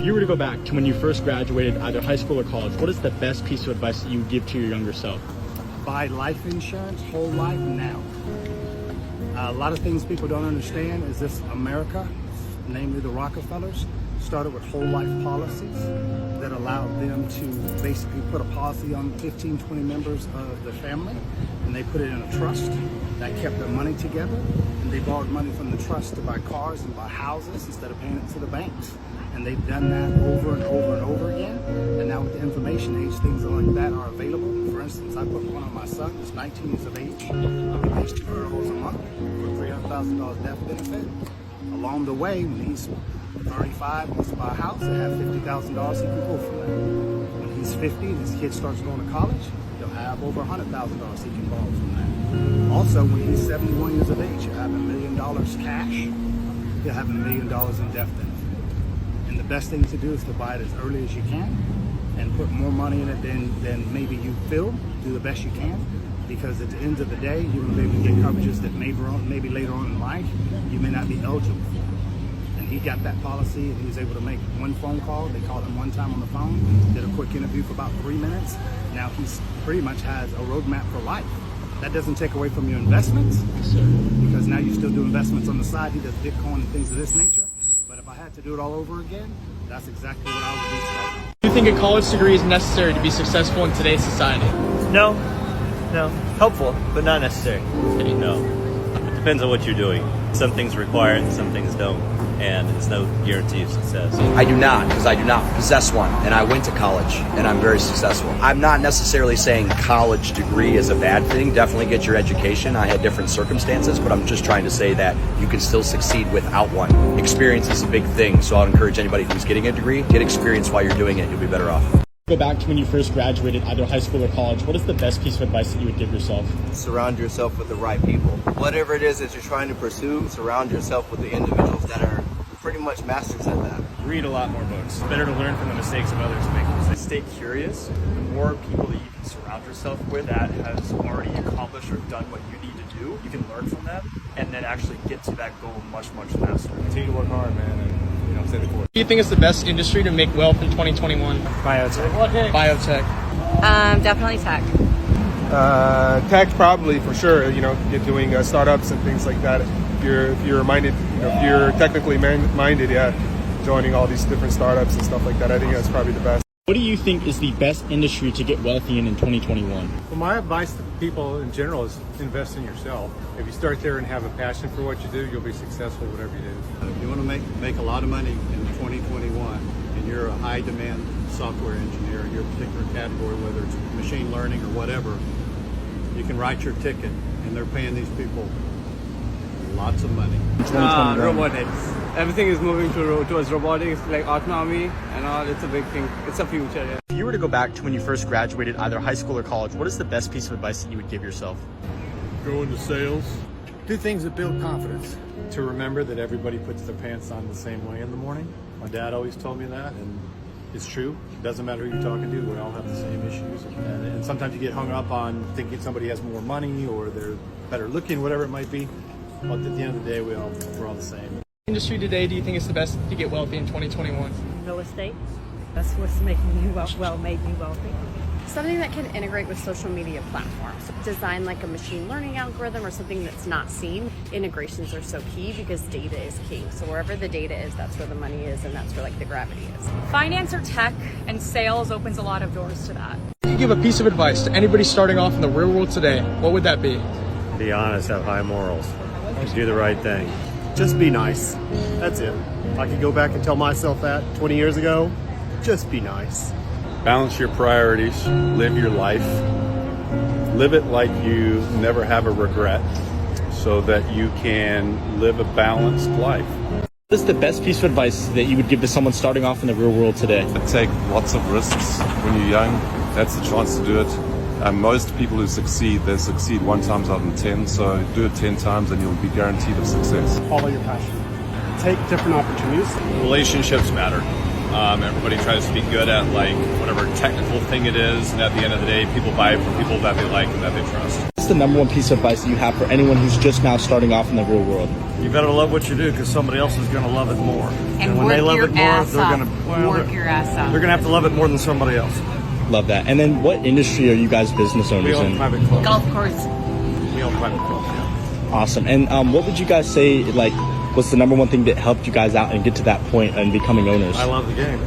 If you were to go back to when you first graduated, either high school or college, what is the best piece of advice that you would give to your younger self? Buy life insurance, whole life now. A lot of things people don't understand is this America, namely the Rockefellers, started with whole life policies that allowed them to basically put a policy on 15, 20 members of the family, and they put it in a trust that kept their money together, and they borrowed money from the trust to buy cars and buy houses instead of paying it to the banks. And they've done that over and over and over again. And now with the information age, things like that are available. For instance, I put one on my son, who's 19 years of age. He pays $200 a month for $300,000 death benefit. Along the way, when he's 35, wants to buy a house, they have $50,000 he can pull from that. When he's 50 and his kid starts going to college, he'll have over $100,000 he can borrow from that. Also, when he's 71 years of age, he'll have $1 million cash. He'll have $1 million in death benefit. And the best thing to do is to buy it as early as you can and put more money in it than maybe you feel. Do the best you can, because at the end of the day, you're going to be able to get coverages that maybe later on in life you may not be eligible for. And he got that policy, and he was able to make one phone call. They called him one time on the phone, did a quick interview for about 3 minutes. Now he's pretty much has a roadmap for life. That doesn't take away from your investments, because now you still do investments on the side. He does Bitcoin and things of this nature. But if I had to do it all over again, that's exactly what I would do. Do you think a college degree is necessary to be successful in today's society? No. Helpful, but not necessary. No. It depends on what you're doing. Some things require it and some things don't. And it's no guarantee of success. I do not, because I do not possess one, and I went to college, and I'm very successful. I'm not necessarily saying college degree is a bad thing. Definitely get your education. I had different circumstances, but I'm just trying to say that you can still succeed without one. Experience is a big thing, so I'll encourage anybody who's getting a degree, get experience while you're doing it. You'll be better off. Go back to when you first graduated, either high school or college, what is the best piece of advice that you would give yourself? Surround yourself with the right people. Whatever it is that you're trying to pursue, surround yourself with the individuals that are pretty much masters at that. Read a lot more books. It's better to learn from the mistakes of others and make mistakes. Stay curious. The more people that you can surround yourself with that has already accomplished or done what you need to do, you can learn from them and then actually get to that goal much, much faster. Continue to work hard, man, and stay the course. Do you think it's the best industry to make wealth in 2021? Biotech. Definitely tech. Tech, probably, for sure. Get doing startups and things like that. If you're minded, if you're technically minded, joining all these different startups and stuff like that, I think that's probably the best. What do you think is the best industry to get wealthy in 2021? Well, my advice to people in general is invest in yourself. If you start there and have a passion for what you do, you'll be successful whatever you do. If you want to make a lot of money in 2021 and you're a high demand software engineer in your particular category, whether it's machine learning or whatever, you can write your ticket, and they're paying these people lots of money. Robotics. Everything is moving towards robotics, like autonomy and all. It's a big thing. It's a future. Yeah. If you were to go back to when you first graduated, either high school or college, what is the best piece of advice that you would give yourself? Go into sales. Do things that build confidence. To remember that everybody puts their pants on the same way in the morning. My dad always told me that, and it's true. It doesn't matter who you're talking to. We all have the same issues. And sometimes you get hung up on thinking somebody has more money or they're better looking, whatever it might be. But at the end of the day, we're all the same. Industry today, do you think is the best to get wealthy in 2021? Real estate. That's what's making me made me wealthy. Something that can integrate with social media platforms. Design like a machine learning algorithm or something that's not seen. Integrations are so key because data is king. So wherever the data is, that's where the money is, and that's where the gravity is. Finance or tech and sales opens a lot of doors to that. If you give a piece of advice to anybody starting off in the real world today, what would that be? Be honest, have high morals. Just do the right thing. Just be nice. That's it. If I could go back and tell myself that 20 years ago, just be nice. Balance your priorities. Live your life. Live it like you never have a regret so that you can live a balanced life. What is the best piece of advice that you would give to someone starting off in the real world today? Take lots of risks when you're young. That's the chance to do it. Most people who succeed, they succeed 1 time out of 10, so do it 10 times and you'll be guaranteed of success. Follow your passion. Take different opportunities. Relationships matter. Everybody tries to be good at whatever technical thing it is, and at the end of the day, people buy from people that they like and that they trust. what's the number one piece of advice that you have for anyone who's just now starting off in the real world? You better love what you do because somebody else is going to love it more. And when work they love your it more, ass they're off. going to Work your ass off. They're going to have to love it more than somebody else. Love that. And then what industry are you guys business We owners own in? private clubs. Golf course. We own private clubs. Yeah. Awesome. And what would you guys say, like, what's the number one thing that helped you guys out and get to that point and becoming owners? I love the game.